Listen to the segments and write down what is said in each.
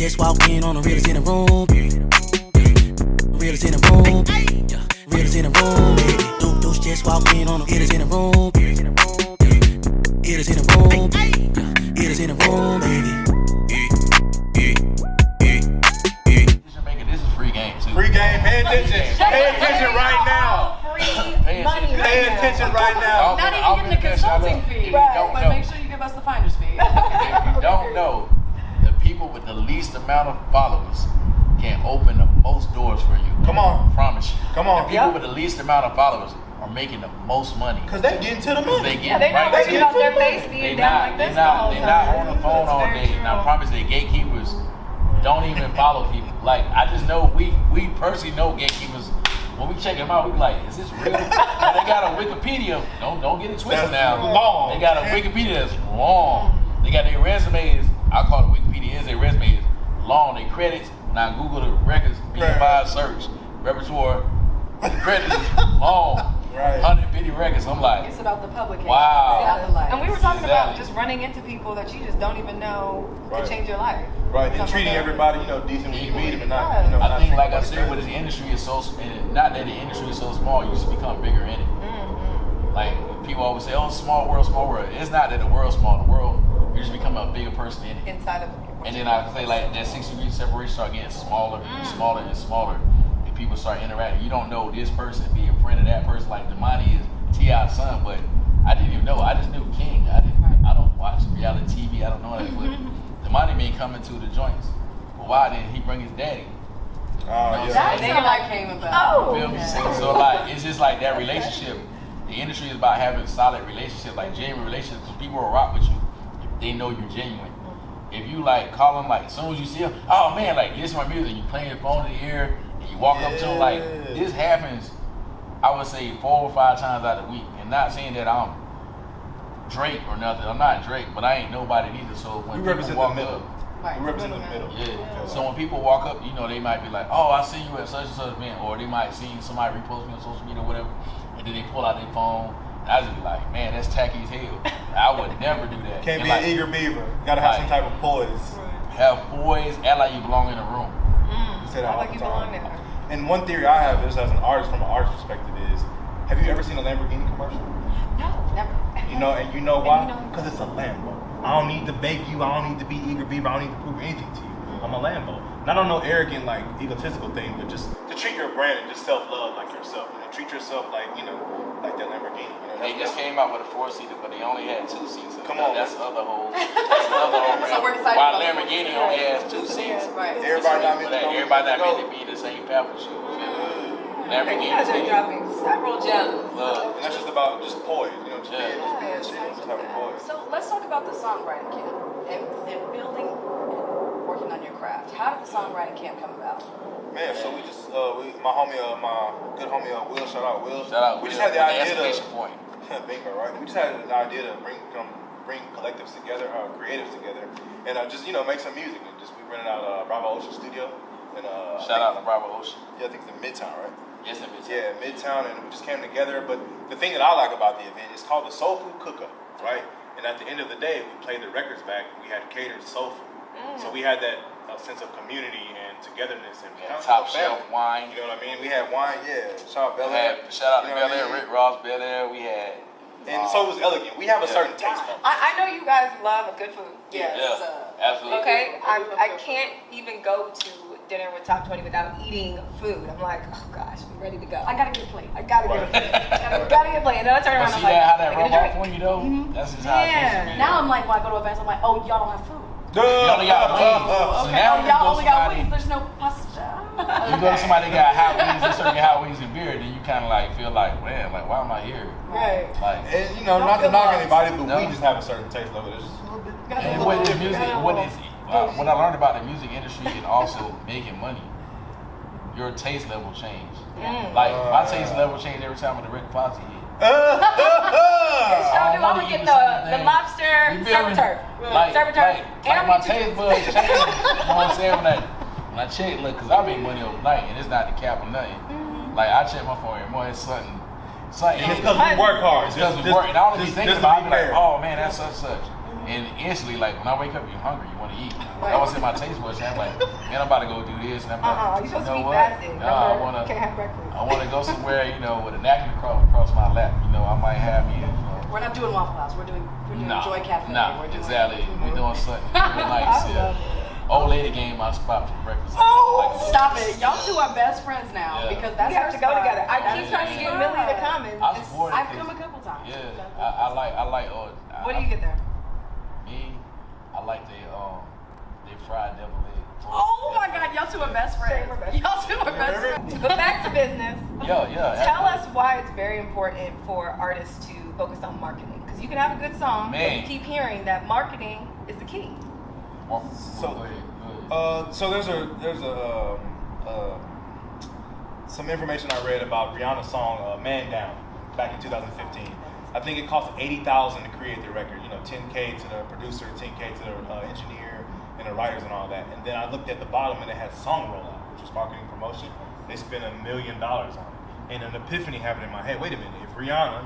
just walked in on the realest in the room. Realest in the room. Realest in the room. Deuce just walked in on the realest in the room. Realest in the room. Realest in the room, baby. This is free game too. Free game. Pay attention. Pay attention right now. Free money. Pay attention right now. Not even getting a consulting fee. But make sure you give us the finder's fee. If you don't know, the people with the least amount of followers can open the most doors for you. Come on. I promise you. Come on. The people with the least amount of followers are making the most money. Because they get into the money. They're not worried about their face being down like this the whole They're time. not on the phone all day. And I promise you, gatekeepers don't even follow people. Like, I just know, we personally know gatekeepers. When we check them out, we be like, is this real? And they got a Wikipedia. Don't get it twisted now. Long. They got a Wikipedia that's long. They got their resumes. I call it Wikipedia. Is their resumes long? Their credits. Now Google the records. B5 search repertoire. Credits is long. Right. 150 records. I'm like, It's about the publication. Wow. And we were talking about Exactly. just running into people that you just don't even know Right. could change your life. Right, and treating everybody, decent when you meet them and not, I not think, treating like I everybody said, crazy. with the industry is so, and not that the industry is so small, you just become bigger in it. Like, people always say, oh, small world, small world. It's not that the world's small, the world, you just become a bigger person in it. Inside of And then I say, like, that 6-degree separation start getting smaller and smaller and smaller. And people start interacting. You don't know this person being a friend of that person. Like, Damani is T.I.'s son, but I didn't even know. I just knew King. I don't watch reality TV. I don't know that. But Damani been coming to the joints. But why didn't he bring his daddy? Yeah. That's how that came about. You feel me? So, like, it's just like that relationship. The industry is about having solid relationships, like genuine relationships, because people will rock with you if they know you're genuine. If you like call them, like, as soon as you see them, oh man, like, listen to my music, you playing your phone in the ear, and you walk up to them, like, this happens, I would say 4 or 5 times out of the week. And not saying that I'm Drake or nothing. I'm not Drake, but I ain't nobody neither. So when We people represent walk the middle. Right. We represent the middle. yeah. So when people walk up, they might be like, oh, I see you at such and such event, or they might see somebody repost me on social media or whatever, and then they pull out their phone. And I just be like, man, that's tacky as hell. I would never do that. Can't And be like, an eager beaver. You gotta have some type of poise. have poise, act like you belong in a room. You say that all Like the you belong time. there. And one theory I have is, as an artist, from an artist perspective, is, have you ever seen a Lamborghini commercial? No, never. And you know why? Because it's a Lambo. I don't need to beg you. I don't need to be eager beaver. I don't need to prove anything to you. I'm a Lambo. Not on no arrogant, like, egotistical thing, but just to treat your brand and just self-love like yourself. Treat yourself like, like that Lamborghini. They just came out with a 4-seater, but they only had 2 seats. Come on. That's the other whole. So we're excited While about the Lamborghini 4-seater. only has 2 seats. Right. Everybody not meant to go. Everybody not meant to be in the same path with you. Lamborghini. You guys are dropping several gems. Look. And that's just about just poise, just Yeah. being chill, just having poise. So let's talk about the songwriting camp and building, working on your craft. How did the songwriting camp come about? Man, so we just, my homie, my good homie, Will, shout out Will. Shout out. We just had the idea exclamation point. bingo, right? We just had the idea to bring collectives together, creatives together, and just make some music. And we rented out Bravo Ocean Studio, and Shout out to Bravo Ocean. Yeah, I think it's in Midtown, right? Yes, in Midtown. Yeah, Midtown, and we just came together. But the thing that I like about the event is called the Soul Food Cook-Up, right? And at the end of the day, we played the records back. We had catered soul food, so we had that sense of community and togetherness and Top shelf wine. You know what I mean? We had wine, yeah. Shout out Bel Air. Shout out to You know Bel Air, what I mean? Rick Ross, Bel Air. We had. And so it was elegant. We have a certain taste for it. I know you guys love good food. Yes. Yeah, absolutely. Okay, I can't even go to dinner with Top 20 without eating food. I'm like, oh gosh, I'm ready to go. I gotta get a plate. I gotta get a plate. Gotta get a plate. And then I turn around But and see I'm like, how that "Can I rub get a off drink?" on you though? That's just how it's supposed to be. Now I'm like, when I go to events, I'm like, oh, y'all don't have food. You only got wings. So Okay, now oh, you y'all go only got somebody- wings. There's no pasta. You go to somebody that got hot wings, they're serving hot wings and beer, then you kind of like feel like, man, like why am I here? Right. Like, And not to knock anybody, but No. we just have a certain taste level. It's just and what is music? What I learned about the music industry and also making money, your taste level change. Like my taste level changed every time when the Rick Ponce hit. I'm gonna get the lobster You feel me? turf. Like Surf and turf. And I'm my gonna get taste you- buds changed. You know what I'm saying? When I check, look, cause I make money overnight and it's not the cap or nothing. Like I check my phone every morning, it's something. and it's because we work hard. It's because we work, and I don't be thinking just to about it. be Like, fair. oh man, that's such. And instantly, like when I wake up, you're hungry. You want want to eat. I was in my taste buds, and I'm like, man, I'm about to go do this, and I'm like, You're supposed to be what? fasting. No, I can't have breakfast. want to go somewhere, with a napkin across my lap. I might have We're not doing Waffle House. We're doing Joy Cafe. Nah, We're doing, exactly. We're doing something real nice. Old lady gave my spot for breakfast. Stop it. Y'all two are best friends now because that's we have her to go spot. together. I keep trying to get Millie to come. I've come a couple times. Yeah, I like. What do you get there? Me, I like they fried devil egg. Oh my God, y'all two are best friends. Y'all two are best friends. But back to business. Yeah. Tell us why it's very important for artists to focus on marketing. Because you can have a good song, but you keep hearing that marketing is the key. So go ahead. So there's some information I read about Rihanna's song "Man Down" back in 2015. I think it cost $80,000 to create the record. $10K to the producer, $10K to the engineer and the writers and all that. And then I looked at the bottom and it had song rollout, which was marketing promotion. They spent $1 million on it. And an epiphany happened in my head. Wait a minute, if Rihanna,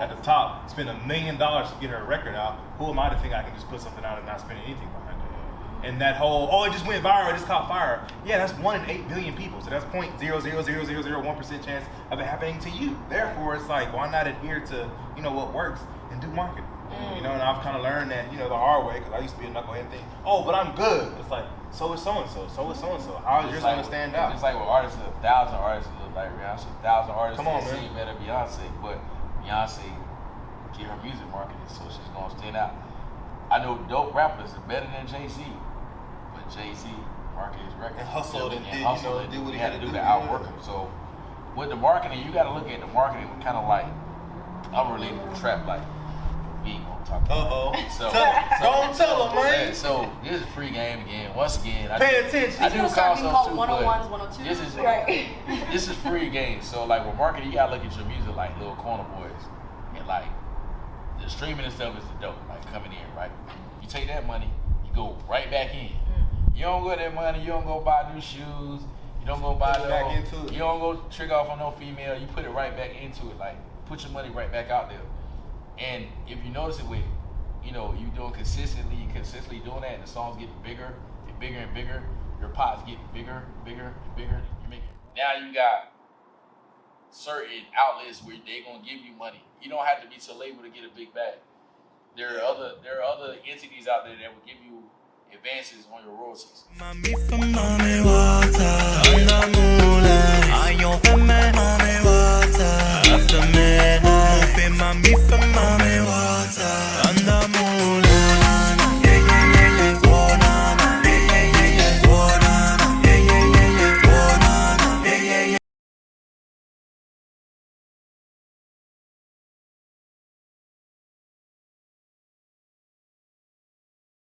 at the top, spent $1 million to get her record out, who am I to think I can just put something out and not spend anything behind it? And that whole, it just went viral, it just caught fire. Yeah, that's 1 in 8 billion people. So that's 0.00001% chance of it happening to you. Therefore, it's like, why not adhere to, what works and do marketing? And I've kind of learned that, the hard way, because I used to be a knucklehead and think, but I'm good. It's like, so is so-and-so, so is so-and-so. How is yours going to stand out? It's like with artists, 1,000 artists look like Rihanna. 1,000 artists see better Beyonce, but Beyonce get her music marketed, so she's going to stand out. I know dope rappers are better than Jay-Z, but Jay-Z marketed his record. And hustled and did what he had to do to outwork him. So with the marketing, you got to look at the marketing kind of like, I'm related to trap, like, we ain't gonna talk about it. So, don't tell them, man. So this is free game again. Once again, pay attention. I do call some too, 101s, 102s. This is right. This is free game. So like with marketing, you gotta look at your music like Little Corner Boys, and like the streaming and stuff is the dope, like coming in, right? You take that money, you go right back in. You don't go that money, you don't go buy new shoes, you don't go buy you don't go trick off on no female. You put it right back into it, like put your money right back out there. And if you notice it with, you doing consistently doing that, and the songs get bigger and bigger and bigger, your pots get bigger, bigger, and bigger. Now you got certain outlets where they're gonna give you money. You don't have to be to label to get a big bag. There are other entities out there that will give you advances on your royalties.